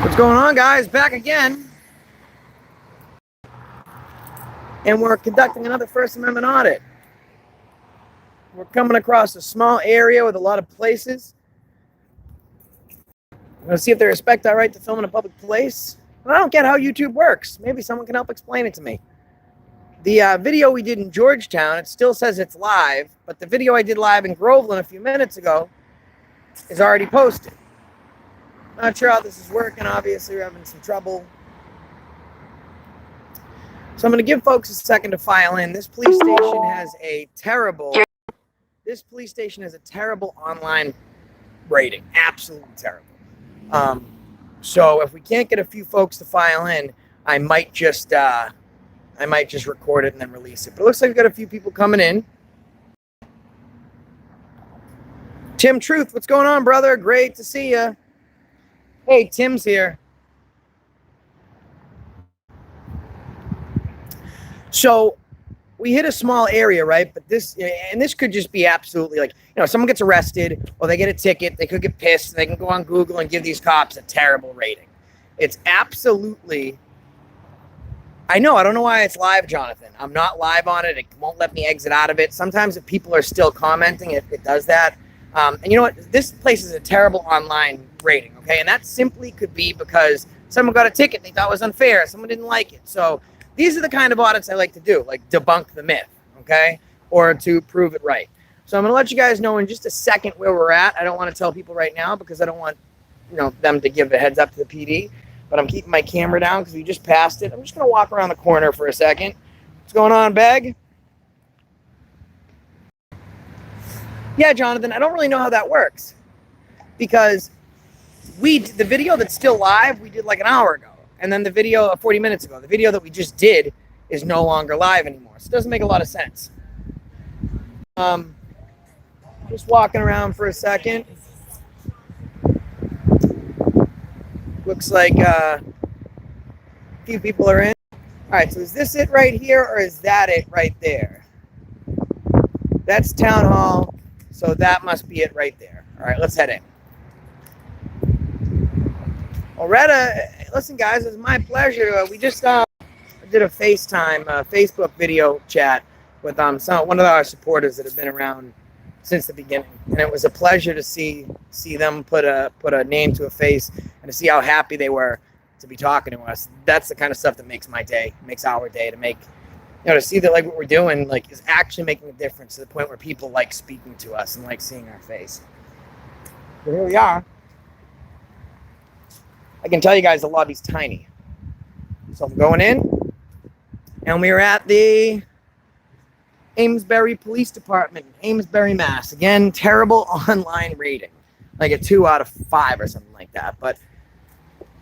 What's going on, guys? Back again. And we're conducting another First Amendment audit. We're coming across a small area with a lot of places. I'm going to see if they respect our right to film in a public place. And I don't get how YouTube works. Maybe someone can help explain it to me. The video we did in Georgetown, it still says it's live, but the video I did live in Groveland a few minutes ago is already posted. Not sure how this is working. Obviously, we're having some trouble. So I'm going to give folks a second to file in. This police station has a terrible online rating. Absolutely terrible. So if we can't get a few folks to file in, I might just record it and then release it. But it looks like we've got a few people coming in. Tim Truth, what's going on, brother? Great to see you. Hey, Tim's here. So we hit a small area, right? But this could just be absolutely like, someone gets arrested or they get a ticket. They could get pissed. They can go on Google and give these cops a terrible rating. It's absolutely, I don't know why it's live, Jonathan. I'm not live on it. It won't let me exit out of it. Sometimes if people are still commenting, it does that. And you know what? This place is a terrible online rating, okay? And that simply could be because someone got a ticket they thought was unfair. Someone didn't like it. So these are the kind of audits I like to do, like debunk the myth, okay? Or to prove it right. So I'm going to let you guys know in just a second where we're at. I don't want to tell people right now because I don't want, them to give a heads up to the PD. But I'm keeping my camera down because we just passed it. I'm just going to walk around the corner for a second. What's going on, Beg? Yeah, Jonathan, I don't really know how that works because the video that's still live, we did like an hour ago. And then the video 40 minutes ago, the video that we just did is no longer live anymore. So it doesn't make a lot of sense. Just walking around for a second. Looks like a few people are in. All right, so is this it right here or is that it right there? That's Town Hall, so that must be it right there. All right, let's head in. Loretta, listen, guys, it's my pleasure. We just did a FaceTime, Facebook video chat with one of our supporters that have been around since the beginning, and it was a pleasure to see them put a name to a face and to see how happy they were to be talking to us. That's the kind of stuff that makes my day, makes our day, to make, to see that like what we're doing like is actually making a difference to the point where people like speaking to us and like seeing our face. But here we are. I can tell you guys the lobby's tiny. So I'm going in, and we are at the Amesbury Police Department, Amesbury, Mass. Again, terrible online rating, like a 2 out of 5 or something like that. But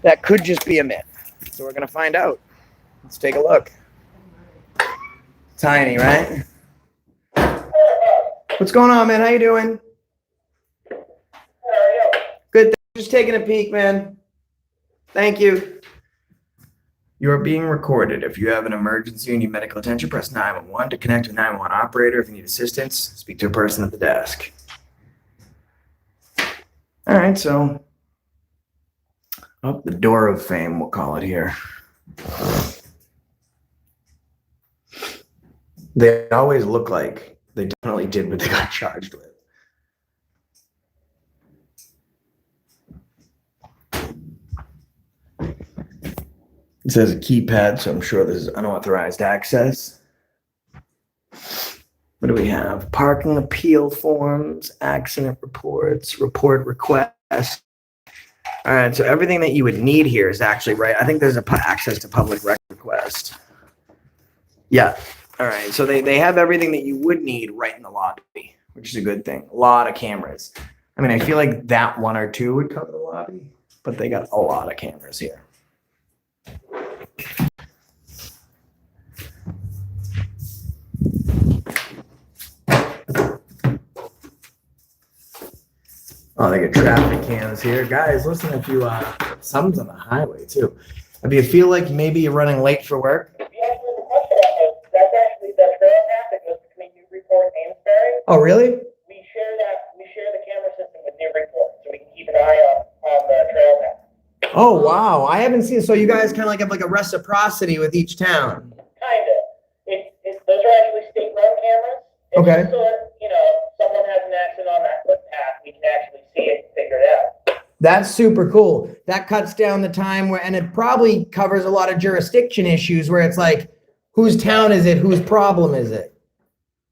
that could just be a myth. So we're going to find out. Let's take a look. Tiny, right? What's going on, man? How you doing? Good. Just taking a peek, man. Thank you. You are being recorded. If you have an emergency and need medical attention, press 911 to connect to a 911 operator. If you need assistance, speak to a person at the desk. All right, so the door of fame, we'll call it here. They always look like they definitely did what they got charged with. It says a keypad, so I'm sure this is unauthorized access. What do we have? Parking appeal forms, accident reports, report requests. All right, so everything that you would need here is actually right. I think there's access to public record request. Yeah. All right, so they have everything that you would need right in the lobby, which is a good thing. A lot of cameras. I mean, I feel like that 1 or 2 would cover the lobby, but they got a lot of cameras here. Oh, they got traffic cams here. Guys, listen, if you, someone's on the highway too. If you feel like maybe you're running late for work. If you answer the question on this, that's actually the trail path that goes between Newburyport and Amesbury. Oh, really? We share the camera system with Newburyport, so we can keep an eye on the trail path. Oh, wow. I haven't seen, so you guys kind of like have like a reciprocity with each town. Kinda. Those are actually state-run cameras. It's Okay. just so that, someone has an accident on that footpath, we can actually see it and figure it out. That's super cool. That cuts down the time and it probably covers a lot of jurisdiction issues where it's like, whose town is it? Whose problem is it?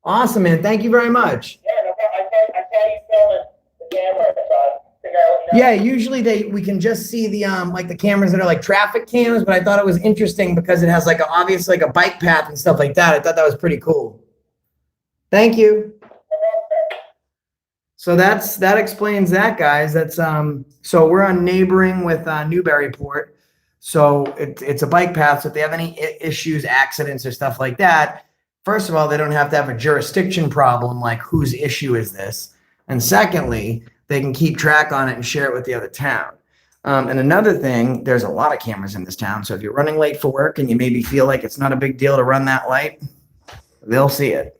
Awesome, man. Thank you very much. Yeah, no problem. I saw you filming the camera, so I figure out, Yeah, usually we can just see the like the cameras that are like traffic cams, but I thought it was interesting because it has like obviously like a bike path and stuff like that. I thought that was pretty cool. Thank you. So that explains that, guys. That's so we're on neighboring with Newburyport. So it's a bike path. So if they have any issues, accidents or stuff like that, first of all, they don't have to have a jurisdiction problem like whose issue is this? And secondly, they can keep track on it and share it with the other town. And another thing, there's a lot of cameras in this town. So if you're running late for work and you maybe feel like it's not a big deal to run that light, they'll see it.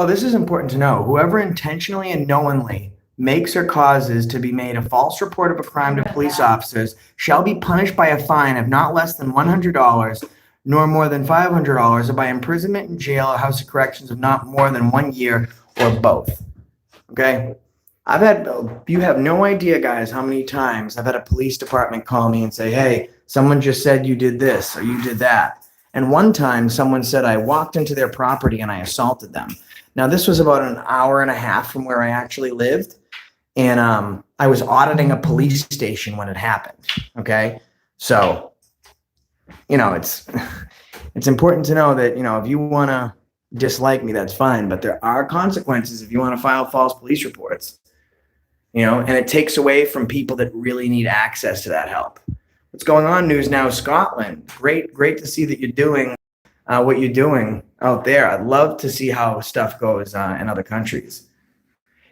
This is important to know. Whoever intentionally and knowingly makes or causes to be made a false report of a crime to police officers shall be punished by a fine of not less than $100, nor more than $500, or by imprisonment in jail or house of corrections of not more than 1 year, or both. Okay? You have no idea, guys, how many times I've had a police department call me and say, hey, someone just said you did this or you did that. And one time someone said I walked into their property and I assaulted them. Now, this was about an hour and a half from where I actually lived. And I was auditing a police station when it happened. Okay. So, it's important to know that, if you want to dislike me, that's fine. But there are consequences if you want to file false police reports, and it takes away from people that really need access to that help. What's going on, News Now Scotland? Great to see that you're doing what you're doing out there. I'd love to see how stuff goes in other countries.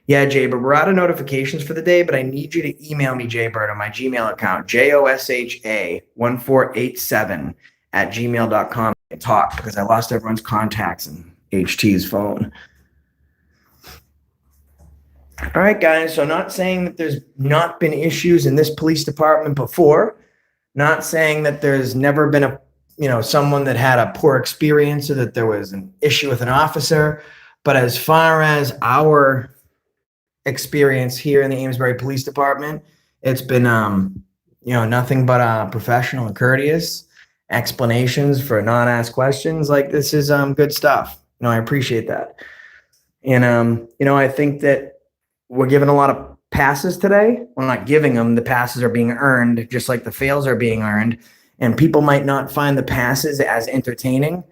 Yeah, Jaybird, we're out of notifications for the day, but I need you to email me, Jaybird, on my Gmail account, josha1487@gmail.com, and talk, because I lost everyone's contacts in HT's phone. All right, guys, so not saying that there's not been issues in this police department before, not saying that there's never been someone that had a poor experience or that there was an issue with an officer. But as far as our experience here in the Amesbury Police Department, it's been, nothing but professional and courteous explanations for non-asked questions. Like, this is good stuff. I appreciate that. And, I think that we're given a lot of passes today. We're not giving them. The passes are being earned, just like the fails are being earned. And people might not find the passes as entertaining,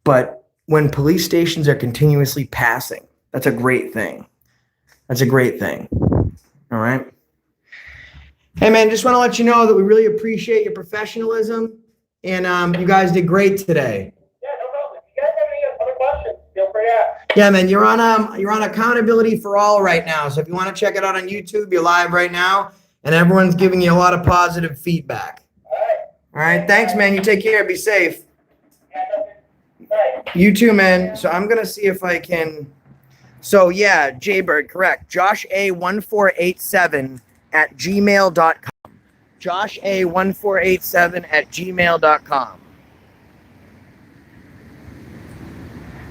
but when police stations are continuously passing, that's a great thing. That's a great thing. All right. Hey, man, just want to let you know that we really appreciate your professionalism, and you guys did great today. Yeah, no problem. If you guys have any other questions, feel free to ask. Yeah, man, you're on Accountability for All right now. So if you want to check it out on YouTube, you're live right now, and everyone's giving you a lot of positive feedback. All right. Thanks, man. You take care. Be safe. You too, man. So I'm going to see if I can. So yeah, Jaybird, correct. JoshA1487@gmail.com. JoshA1487@gmail.com.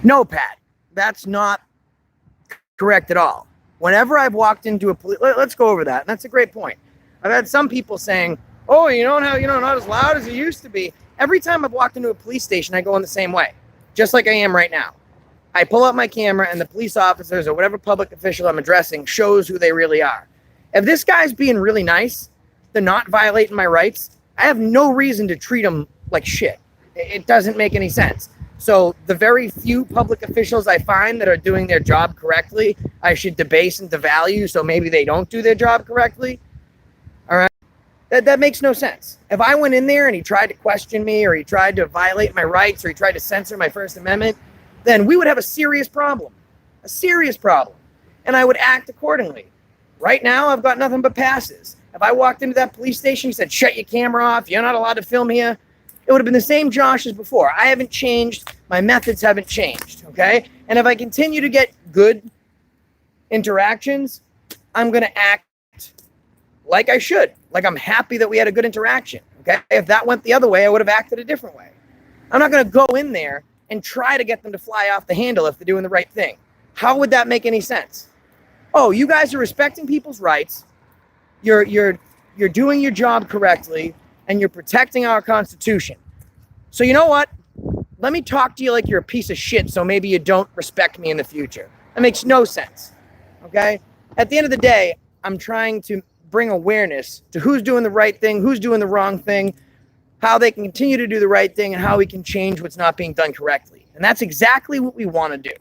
No, Pat, that's not correct at all. Whenever I've walked into a police, let's go over that. And that's a great point. I've had some people saying, oh, not as loud as it used to be. Every time I've walked into a police station, I go in the same way, just like I am right now. I pull up my camera and the police officers or whatever public official I'm addressing shows who they really are. If this guy's being really nice, they're not violating my rights, I have no reason to treat him like shit. It doesn't make any sense. So the very few public officials I find that are doing their job correctly, I should debase and devalue so maybe they don't do their job correctly. All right. That makes no sense. If I went in there and he tried to question me or he tried to violate my rights or he tried to censor my First Amendment, then we would have a serious problem. And I would act accordingly. Right now, I've got nothing but passes. If I walked into that police station and said, shut your camera off, you're not allowed to film here, it would have been the same Josh as before. I haven't changed My methods haven't changed, okay? And if I continue to get good interactions, I'm going to act like I should. Like I'm happy that we had a good interaction, okay? If that went the other way, I would have acted a different way. I'm not going to go in there and try to get them to fly off the handle if they're doing the right thing. How would that make any sense? Oh, you guys are respecting people's rights. You're doing your job correctly, and you're protecting our Constitution. So you know what? Let me talk to you like you're a piece of shit, so maybe you don't respect me in the future. That makes no sense, okay? At the end of the day, I'm trying to bring awareness to who's doing the right thing, who's doing the wrong thing, how they can continue to do the right thing, and how we can change what's not being done correctly. And that's exactly what we want to do.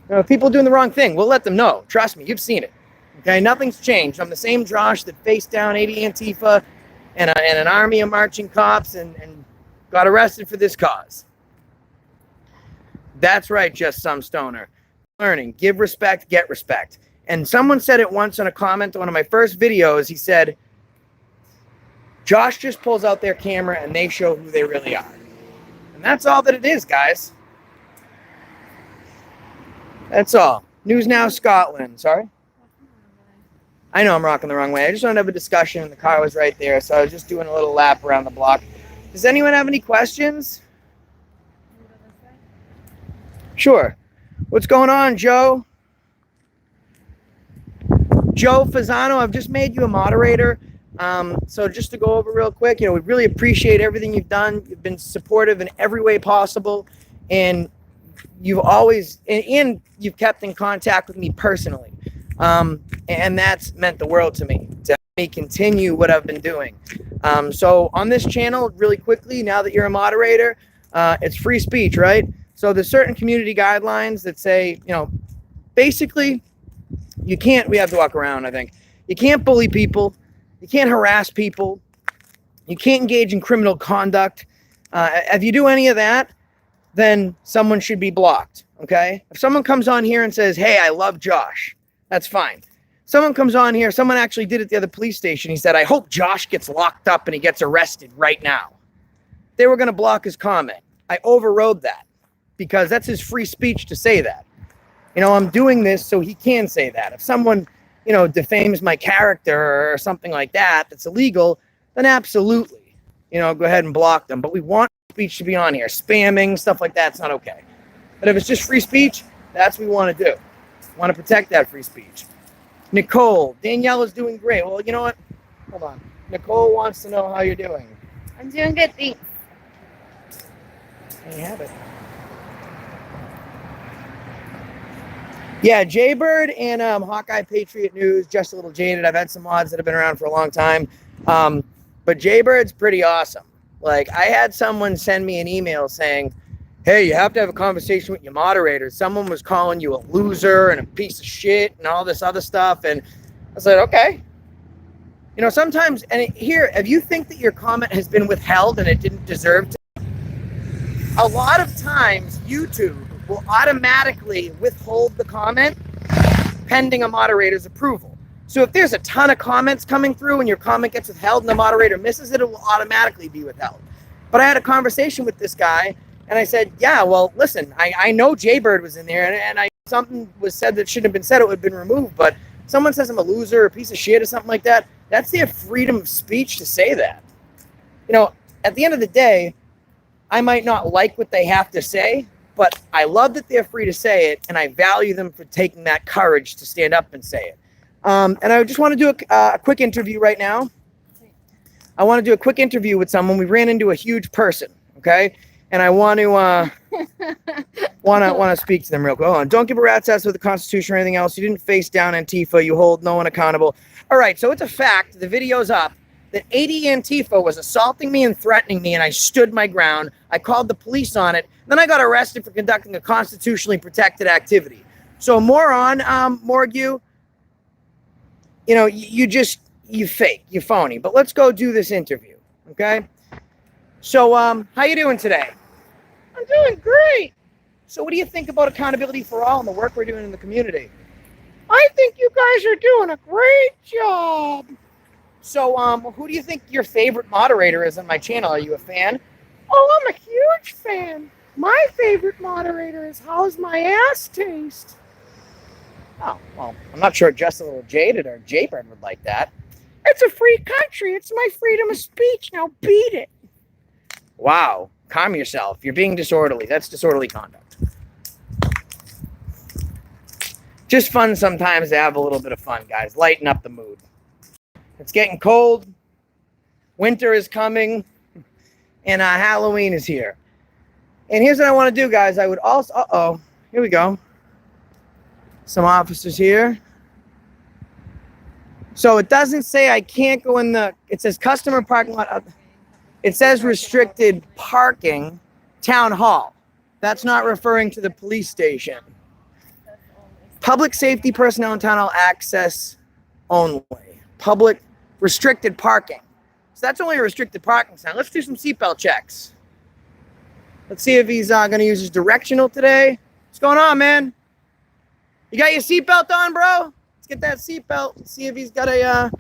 You know, if people are doing the wrong thing, we'll let them know. Trust me, you've seen it. Okay, nothing's changed. I'm the same Josh that faced down 80 Antifa and an army of marching cops and got arrested for this cause. That's right, just some stoner. Learning, give respect, get respect. And someone said it once in a comment on one of my first videos. He said, Josh just pulls out their camera and they show who they really are. And that's all that it is, guys. That's all. News Now Scotland. Sorry? I know I'm rocking the wrong way. I just wanted to have a discussion. The car was right there, so I was just doing a little lap around the block. Does anyone have any questions? Sure. What's going on, Joe? Joe Fasano, I've just made you a moderator. So just to go over real quick, we really appreciate everything you've done. You've been supportive in every way possible. And you've always, and you've kept in contact with me personally. And that's meant the world to me, to help me continue what I've been doing. So on this channel, really quickly, now that you're a moderator, it's free speech, right? So there's certain community guidelines that say, basically, you can't, we have to walk around, I think. You can't bully people. You can't harass people. You can't engage in criminal conduct. If you do any of that, then someone should be blocked, okay? If someone comes on here and says, hey, I love Josh, that's fine. Someone comes on here, someone actually did it at the other police station. He said, I hope Josh gets locked up and he gets arrested right now. They were going to block his comment. I overrode that because that's his free speech to say that. I'm doing this so he can say that. If someone, defames my character or something like that, that's illegal, then absolutely, go ahead and block them. But we want speech to be on here. Spamming, stuff like that's not okay. But if it's just free speech, that's what we want to do. We want to protect that free speech. Nicole, Danielle is doing great. Well, you know what? Hold on. Nicole wants to know how you're doing. I'm doing good, thanks. There you have it. Yeah, Jaybird and Hawkeye Patriot News, just a little jaded. I've had some mods that have been around for a long time. But Jaybird's pretty awesome. Like, I had someone send me an email saying, hey, you have to have a conversation with your moderator. Someone was calling you a loser and a piece of shit and all this other stuff. And I said, okay. Sometimes, and here, if you think that your comment has been withheld and it didn't deserve to, a lot of times YouTube will automatically withhold the comment pending a moderator's approval. So if there's a ton of comments coming through and your comment gets withheld and the moderator misses it, it will automatically be withheld. But I had a conversation with this guy and I said, yeah, well, listen, I know Jaybird was in there and something was said that shouldn't have been said, it would have been removed. But someone says I'm a loser or a piece of shit or something like that, that's their freedom of speech to say that. At the end of the day, I might not like what they have to say, but I love that they're free to say it, and I value them for taking that courage to stand up and say it. And I just want to do a quick interview right now. I want to do a quick interview with someone. We ran into a huge person, okay? And I want to want to speak to them real quick. Hold on. Don't give a rat's ass with the Constitution or anything else. You didn't face down Antifa. You hold no one accountable. All right, so it's a fact. The video's up. That 80 Antifa was assaulting me and threatening me, and I stood my ground. I called the police on it. Then I got arrested for conducting a constitutionally protected activity. So moron, Morgue, you fake, you phony. But let's go do this interview, okay? So how you doing today? I'm doing great. So what do you think about accountability for all and the work we're doing in the community? I think you guys are doing a great job. So who do you think your favorite moderator is on my channel? Are you a fan? Oh, I'm a huge fan. My favorite moderator is How's My Ass Taste? Oh, well, I'm not sure just a little jaded or Jaybird would like that. It's a free country. It's my freedom of speech. Now beat it. Wow. Calm yourself. You're being disorderly. That's disorderly conduct. Just fun sometimes to have a little bit of fun, guys. Lighten up the mood. It's getting cold. Winter is coming. And Halloween is here. And here's what I want to do, guys. I would also... Uh-oh. Here we go. Some officers here. So it doesn't say I can't go in the... It says customer parking lot. It says restricted parking, town hall. That's not referring to the police station. Public safety personnel in town hall access only. Public restricted parking. So that's only a restricted parking sign. Let's do some seatbelt checks. Let's see if he's going to use his directional today. What's going on, man? You got your seatbelt on, bro? Let's get that seatbelt. See if he's got a,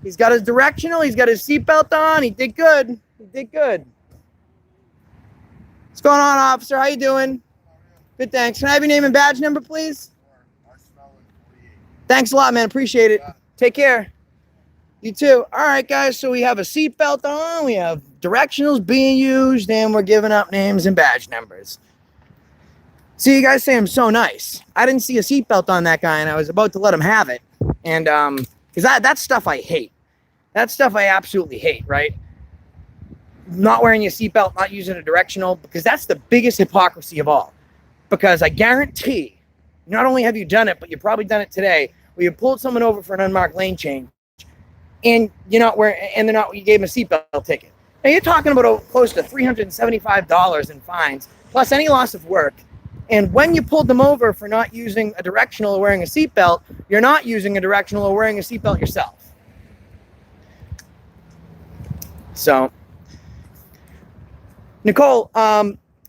he's got his directional. He's got his seatbelt on. He did good. He did good. What's going on, officer? How you doing? Good, thanks. Can I have your name and badge number, please? Thanks a lot, man. Appreciate it. Take care. You too. All right, guys. So we have a seatbelt on. We have directionals being used, and we're giving up names and badge numbers. See, you guys say I'm so nice. I didn't see a seatbelt on that guy, and I was about to let him have it. And because that's stuff I hate. That stuff I absolutely hate, right? Not wearing your seatbelt, not using a directional, because that's the biggest hypocrisy of all. Because I guarantee, not only have you done it, but you've probably done it today, where you pulled someone over for an unmarked lane change, and you're not wearing, and they're not, you gave them a seatbelt ticket. Now you're talking about close to $375 in fines, plus any loss of work. And when you pulled them over for not using a directional or wearing a seatbelt, you're not using a directional or wearing a seatbelt yourself. So, Nicole,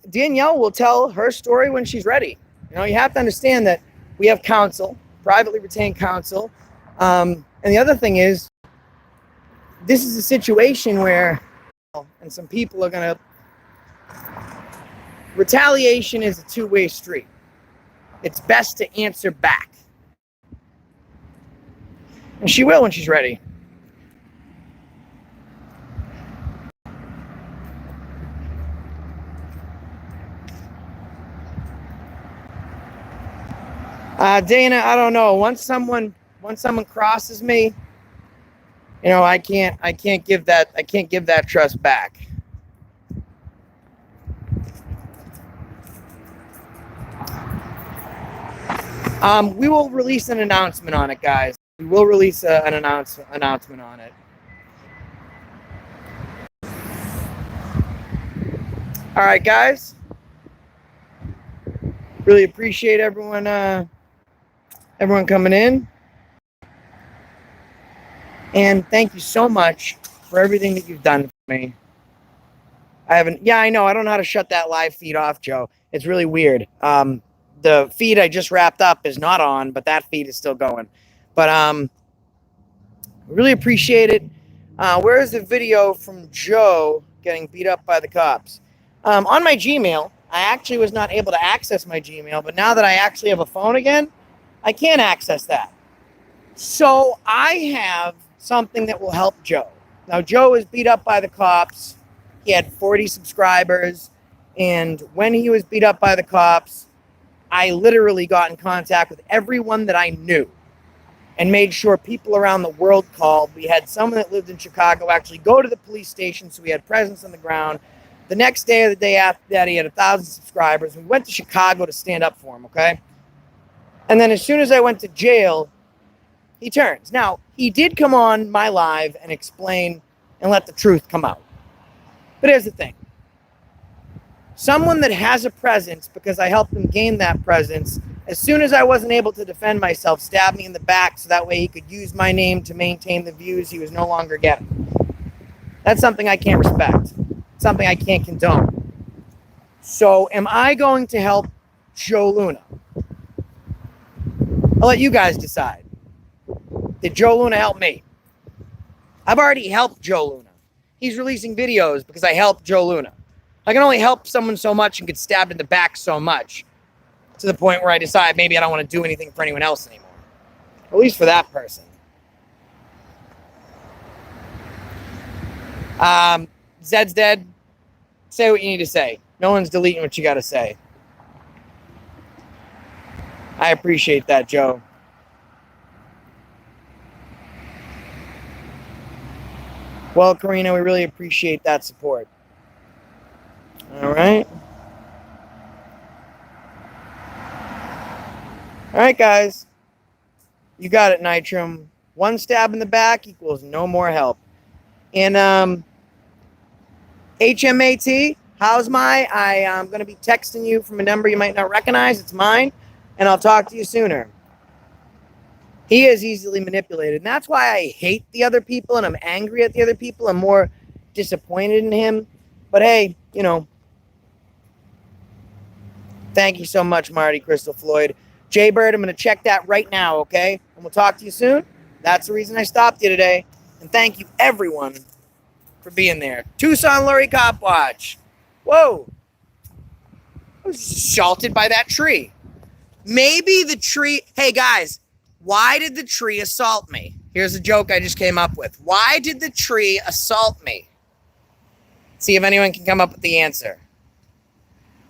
Danielle will tell her story when she's ready. You know, you have to understand that we have counsel, privately retained counsel. And the other thing is, this is a situation where, and some people are going to, retaliation is a two-way street. It's best to answer back. And she will when she's ready. Dana, I don't know. Once someone crosses me, you know, I can't give that trust back. We will release an announcement on it, guys. We will release an announcement on it. All right, guys. Really appreciate everyone coming in. And thank you so much for everything that you've done for me. I know. I don't know how to shut that live feed off, Joe. It's really weird. The feed I just wrapped up is not on, but that feed is still going. But really appreciate it. Where is the video from Joe getting beat up by the cops? On my Gmail. I actually was not able to access my Gmail, but now that I actually have a phone again, I can access that. So I have something that will help Joe. Now, Joe was beat up by the cops. He had 40 subscribers. And when he was beat up by the cops, I literally got in contact with everyone that I knew and made sure people around the world called. We had someone that lived in Chicago actually go to the police station, so we had presence on the ground. The next day or the day after that, he had 1,000 subscribers. We went to Chicago to stand up for him, okay? And then as soon as I went to jail, he turns. Now, he did come on my live and explain and let the truth come out. But here's the thing. Someone that has a presence, because I helped him gain that presence, as soon as I wasn't able to defend myself, stabbed me in the back so that way he could use my name to maintain the views he was no longer getting. That's something I can't respect. Something I can't condone. So am I going to help Joe Luna? I'll let you guys decide. Did Joe Luna help me? I've already helped Joe Luna. He's releasing videos because I helped Joe Luna. I can only help someone so much and get stabbed in the back so much to the point where I decide maybe I don't want to do anything for anyone else anymore. At least for that person. Zed's dead. Say what you need to say. No one's deleting what you got to say. I appreciate that, Joe. Well, Karina, we really appreciate that support. All right. All right, guys. You got it, Nitrum. One stab in the back equals no more help. And HMAT, how's I'm going to be texting you from a number you might not recognize. It's mine. And I'll talk to you sooner. He is easily manipulated. And that's why I hate the other people and I'm angry at the other people. I'm more disappointed in him. But hey, you know, thank you so much, Marty Crystal Floyd. Jaybird, I'm going to check that right now, okay? And we'll talk to you soon. That's the reason I stopped you today. And thank you, everyone, for being there. Tucson Lorry Cop Watch. Whoa. I was assaulted by that tree. Maybe the tree... Hey, guys, why did the tree assault me? Here's a joke I just came up with. Why did the tree assault me? See if anyone can come up with the answer.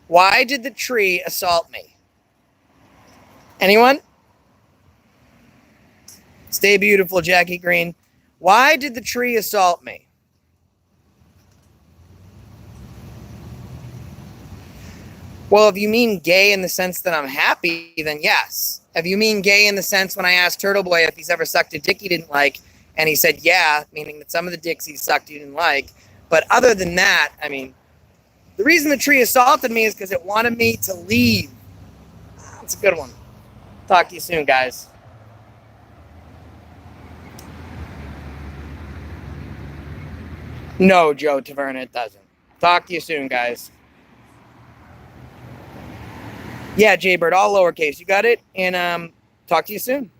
Why did the tree assault me? Anyone? Stay beautiful, Jackie Green. Why did the tree assault me? Well, if you mean gay in the sense that I'm happy, then yes. If you mean gay in the sense when I asked Turtle Boy if he's ever sucked a dick he didn't like, and he said yeah, meaning that some of the dicks he sucked he didn't like. But other than that, I mean, the reason the tree assaulted me is because it wanted me to leave. That's a good one. Talk to you soon, guys. No, Joe Taverna, it doesn't. Talk to you soon, guys. Yeah, Jaybird, all lowercase. You got it? And talk to you soon.